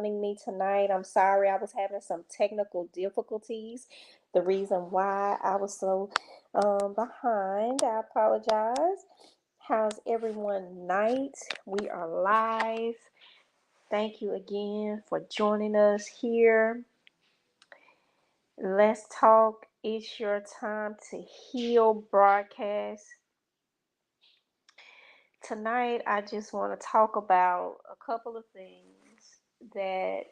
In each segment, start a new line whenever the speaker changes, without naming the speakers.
joining me tonight. I'm sorry I was having some technical difficulties. The reason why I was so behind, I apologize. How's everyone night? We are live. Thank you again for joining us here. Let's talk. It's your time to heal broadcast. Tonight, I just want to talk about a couple of things that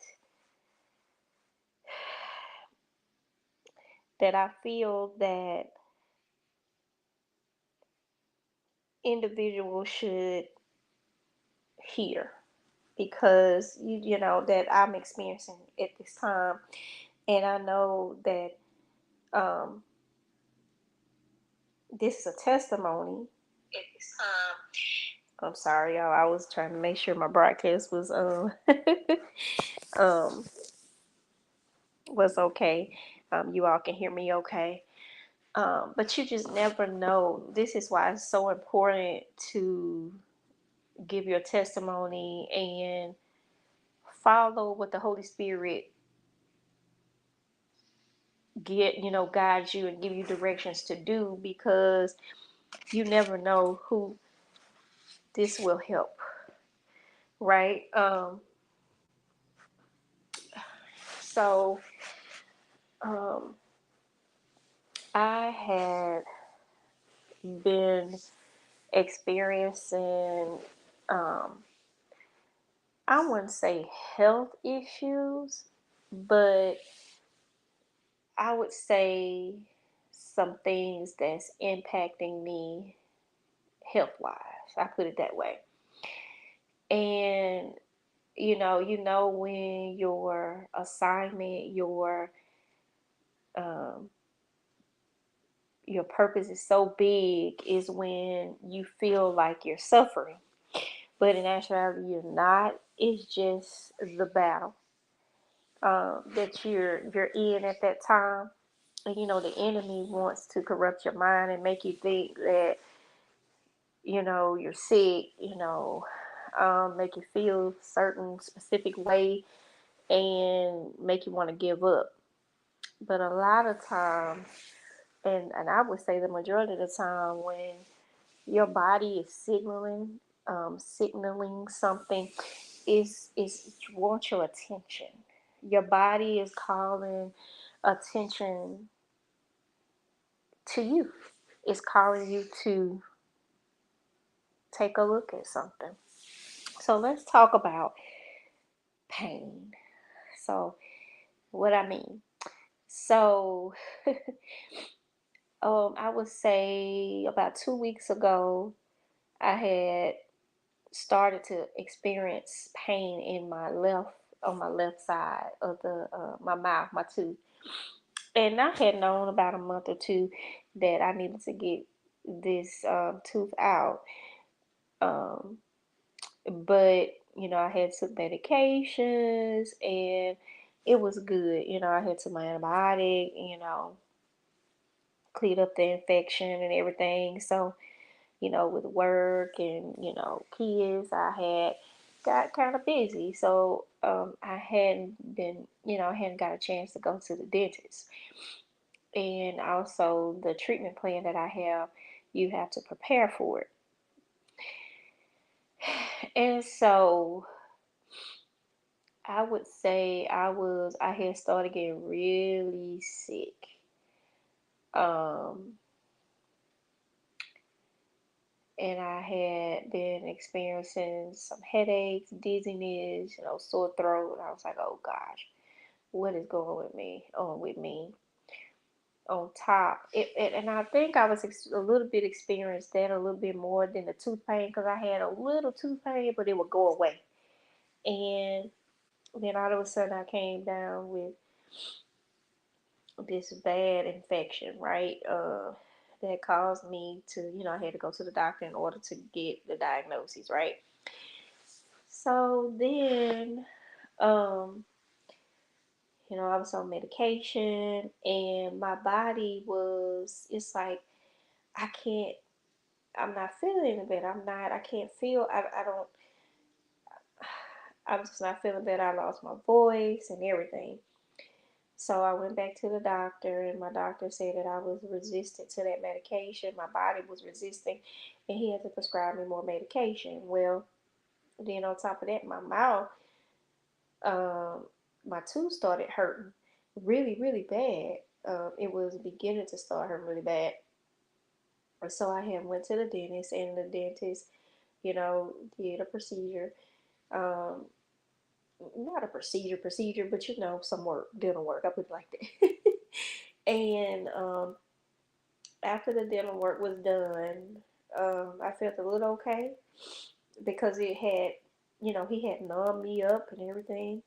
I feel that individuals should hear because you know that I'm experiencing at this time, and I know that um, this is a testimony at this time. I'm sorry, y'all. I was trying to make sure my broadcast was um was okay. You all can hear me okay. But you just never know. This is why it's so important to give your testimony and follow what the Holy Spirit guides you and give you directions to do, because you never know who this will help, right? So um, I had been experiencing, um, I wouldn't say health issues, but I would say some things that's impacting me health wise. I put it that way. And you know when your assignment, um, your purpose is so big is when you feel like you're suffering, but in actuality you're not. It's just the battle that you're in at that time. And the enemy wants to corrupt your mind and make you think that you're sick, make you feel certain specific way and make you want to give up. But a lot of times, and I would say the majority of the time, when your body is signaling something, is wants your attention. Your body is calling attention to you. It's calling you to take a look at something. So let's talk about pain. So what I mean. So I would say about 2 weeks ago, I had started to experience pain in my left side of the my mouth, my tooth. And I had known about a month or two that I needed to get this tooth out. Um, but I had took medications and it was good. I had took my antibiotic, cleared up the infection and everything. So with work and kids, I had got kind of busy. So I hadn't got a chance to go to the dentist. And also the treatment plan that I have, you have to prepare for it. And so I would say I had started getting really sick. Um, and I had been experiencing some headaches, dizziness, sore throat. I was like, oh gosh, what is going with me? On with me. On top, and I think I was a little bit experienced that a little bit more than the tooth pain, because I had a little tooth pain, but it would go away. And then all of a sudden, I came down with this bad infection, right? That caused me to, I had to go to the doctor in order to get the diagnosis, right? So then, um, I was on medication, and my body it's like, I can't, I'm not feeling any better. I can't feel, I don't, I was just not feeling better. I lost my voice and everything. So I went back to the doctor, and my doctor said that I was resistant to that medication. My body was resisting, and he had to prescribe me more medication. Well, then on top of that, my mouth, um, my tooth started hurting really, really bad. It was beginning to start hurting really bad. So I had went to the dentist, and the dentist, did a procedure. Um, Not a procedure, but some work, dental work. I put it like that. And after the dental work was done, I felt a little okay because it had, he had numbed me up and everything.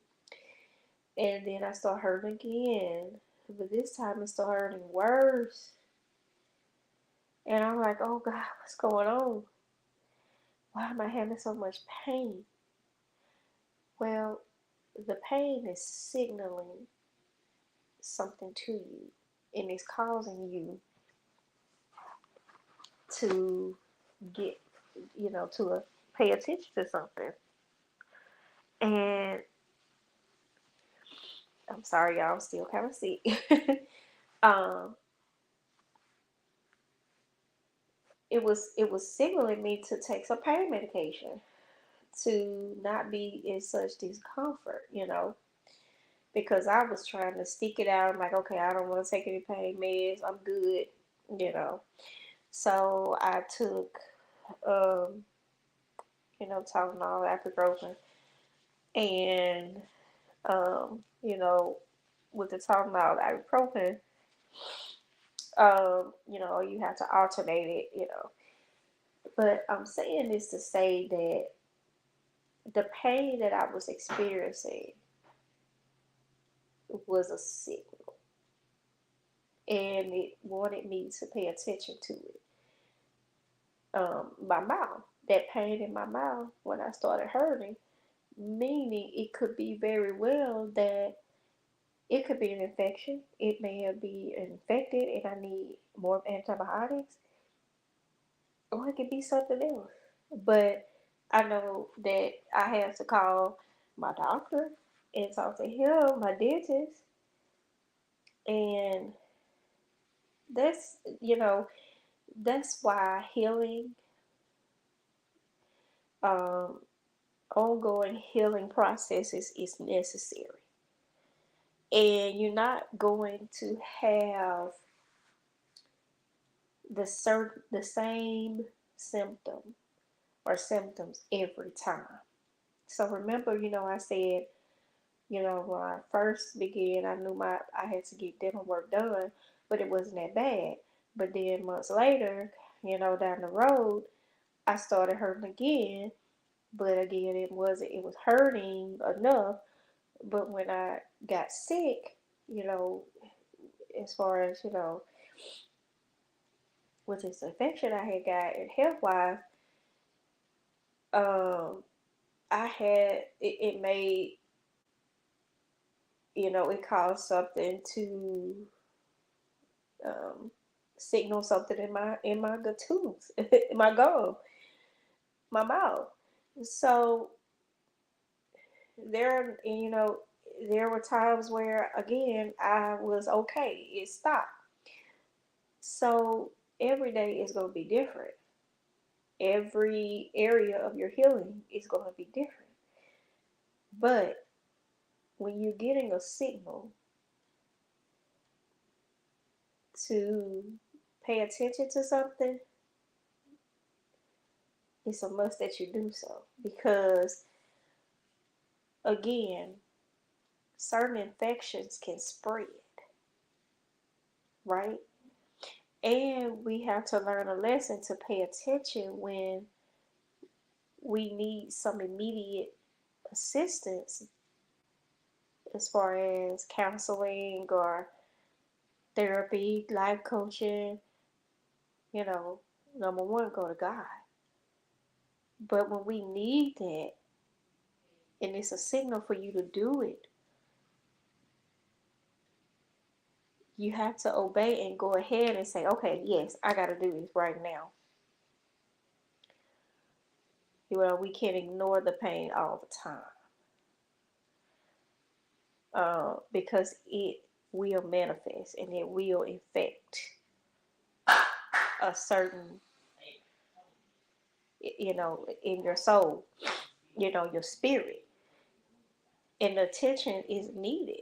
And then I started hurting again, but this time it started hurting worse. And I'm like, oh God, what's going on? Why am I having so much pain? Well, the pain is signaling something to you, and it's causing you to get, to pay attention to something. And I'm sorry, y'all, I'm still kind of sick. um, it was signaling me to take some pain medication to not be in such discomfort, because I was trying to stick it out. I'm like, okay, I don't want to take any pain meds. I'm good, you know. So I took, um, Tylenol, ibuprofen, and with the Tylenol, ibuprofen, you have to alternate it, But I'm saying this to say that the pain that I was experiencing was a signal, and it wanted me to pay attention to it. My mouth, that pain in my mouth when I started hurting, meaning it could be very well that it could be an infection. It may be infected and I need more antibiotics, or it could be something else. But I know that I have to call my doctor and talk to him, my dentist, and that's that's why healing, um, ongoing healing processes is necessary. And you're not going to have the same symptom or symptoms every time. So remember, I said, when I first began, I knew I had to get dental work done, but it wasn't that bad. But then months later, down the road, I started hurting again. But again, it was hurting enough. But when I got sick, you know, as far as, with this infection I had got and health wise, um, I had it made, it caused something to, um, signal something in my tooth, in my gum, my mouth. So there were times where again I was okay. It stopped. So every day is gonna be different. Every area of your healing is gonna be different. But when you're getting a signal to pay attention to something, it's a must that you do so. Because again, certain infections can spread, right? And we have to learn a lesson to pay attention when we need some immediate assistance as far as counseling or therapy, life coaching. You know, number one, go to God. But when we need that, and it's a signal for you to do it, you have to obey and go ahead and say, okay, yes, I got to do this right now. We can't ignore the pain all the time. because it will manifest and it will affect a certain, in your soul, your spirit, and the attention is needed.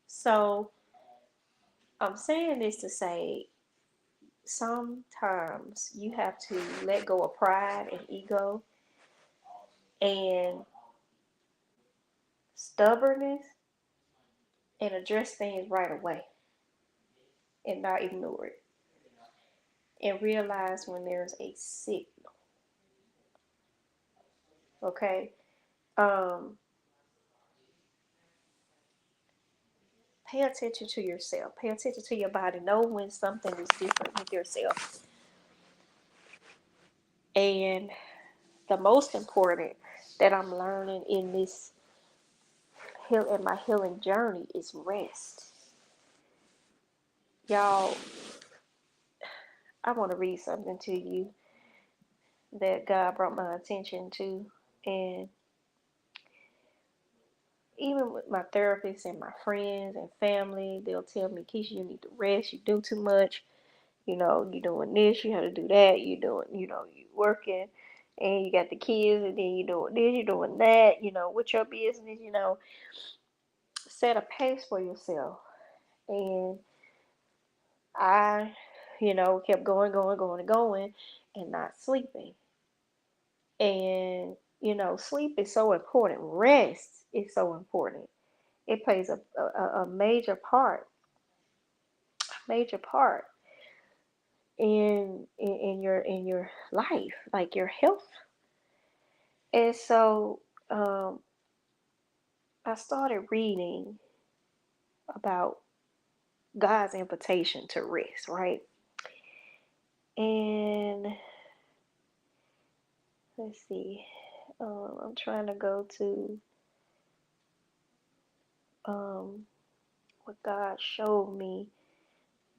So I'm saying this to say sometimes you have to let go of pride and ego and stubbornness and address things right away and not ignore it and realize when there's a signal. Okay. um Pay attention to yourself, pay attention to your body, know when something is different with yourself. And the most important that I'm learning in this in my healing journey is rest. Y'all, I want to read something to you that God brought my attention to. And even with my therapist and my friends and family, they'll tell me, Keisha, you need to rest. You do too much. You're doing this, you have to do that. You working and you got the kids, and then you doing this, you're doing that, with your business, set a pace for yourself. And I, kept going, going, going, and going and not sleeping. And, sleep is so important. Rest is so important. It plays a major part in your life, like your health. And so um, I started reading about God's invitation to rest, right? And let's see, I'm trying to go to um, what God showed me.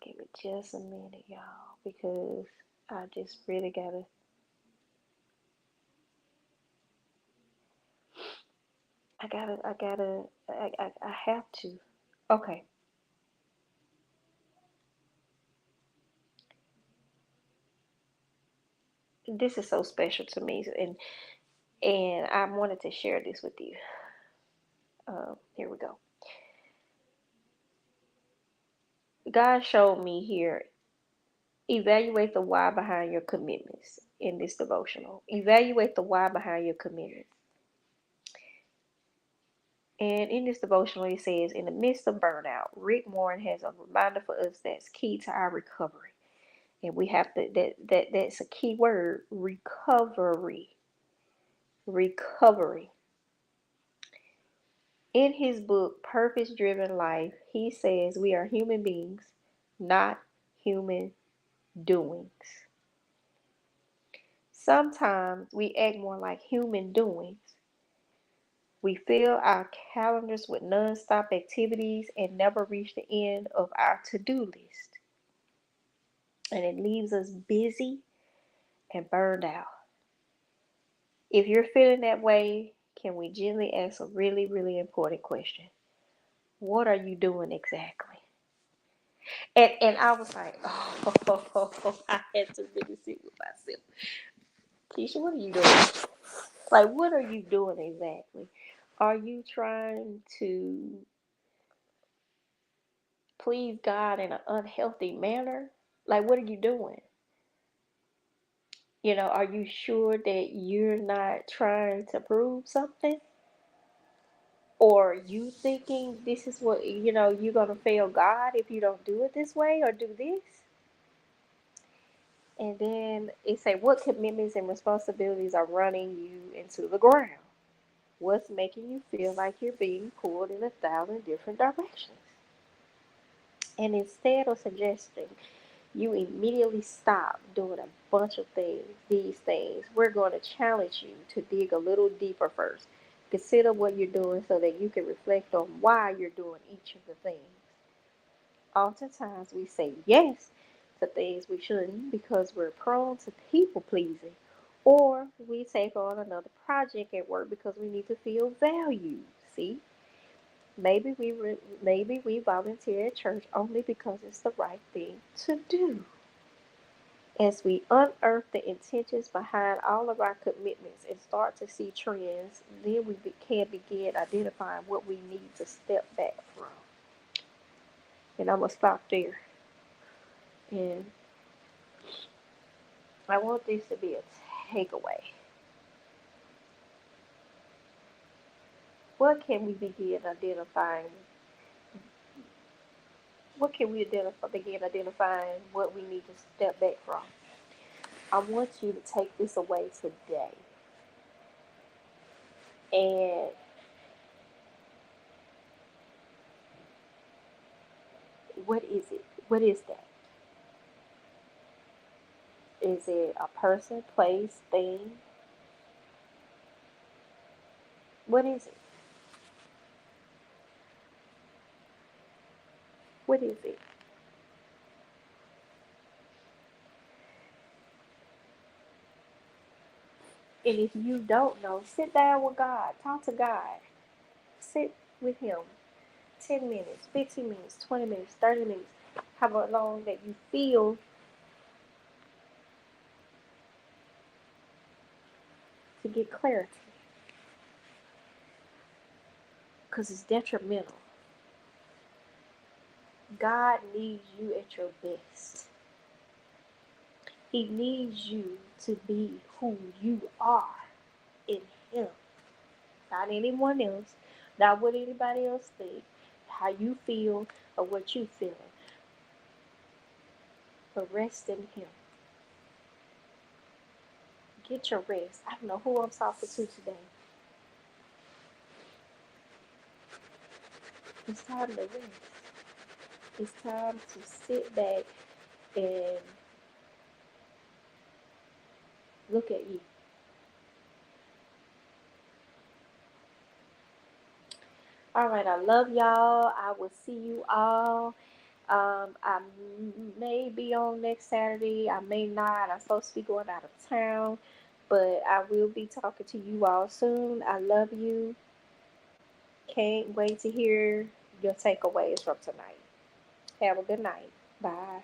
Give me just a minute, y'all, because I just really gotta. I have to. Okay, this is so special to me, and I wanted to share this with you. Here we go. God showed me here, evaluate the why behind your commitments in this devotional. Evaluate the why behind your commitments. And in this devotional, it says, in the midst of burnout, Rick Warren has a reminder for us that's key to our recovery. And we have to, that's a key word, recovery. Recovery. In his book, Purpose Driven Life, he says we are human beings, not human doings. Sometimes we act more like human doings. We fill our calendars with non-stop activities and never reach the end of our to-do list. And it leaves us busy and burned out. If you're feeling that way, can we gently ask a really, really important question? What are you doing exactly? And I was like, oh, I had to really sit with myself. Keisha, what are you doing? Like, what are you doing exactly? Are you trying to please God in an unhealthy manner? Like, what are you doing? Are you sure that you're not trying to prove something? Or you thinking this is what, you're going to fail God if you don't do it this way or do this? And then it say, what commitments and responsibilities are running you into the ground? What's making you feel like you're being pulled in 1,000 different directions? And instead of suggesting you immediately stop doing a bunch of these things, we're going to challenge you to dig a little deeper first. Consider what you're doing so that you can reflect on why you're doing each of the things. Oftentimes we say yes to things we shouldn't because we're prone to people pleasing, or we take on another project at work because we need to feel valued. See? Maybe we volunteer at church only because it's the right thing to do. As we unearth the intentions behind all of our commitments and start to see trends, then we can begin identifying what we need to step back from. And I'm going to stop there. And I want this to be a takeaway. What can we begin identifying? What can we begin identifying what we need to step back from? I want you to take this away today. And what is it? What is that? Is it a person, place, thing? What is it? What is it? And if you don't know, sit down with God. Talk to God. Sit with Him. 10 minutes, 15 minutes, 20 minutes, 30 minutes. However long that you feel to get clarity. Because it's detrimental. God needs you at your best. He needs you to be who you are in Him. Not anyone else. Not what anybody else thinks. How you feel or what you feeling. But rest in Him. Get your rest. I don't know who I'm talking to today. It's time to rest. It's time to sit back and look at you. All right, I love y'all. I will see you all. I may be on next Saturday. I may not. I'm supposed to be going out of town, but I will be talking to you all soon. I love you. Can't wait to hear your takeaways from tonight. Have a good night. Bye.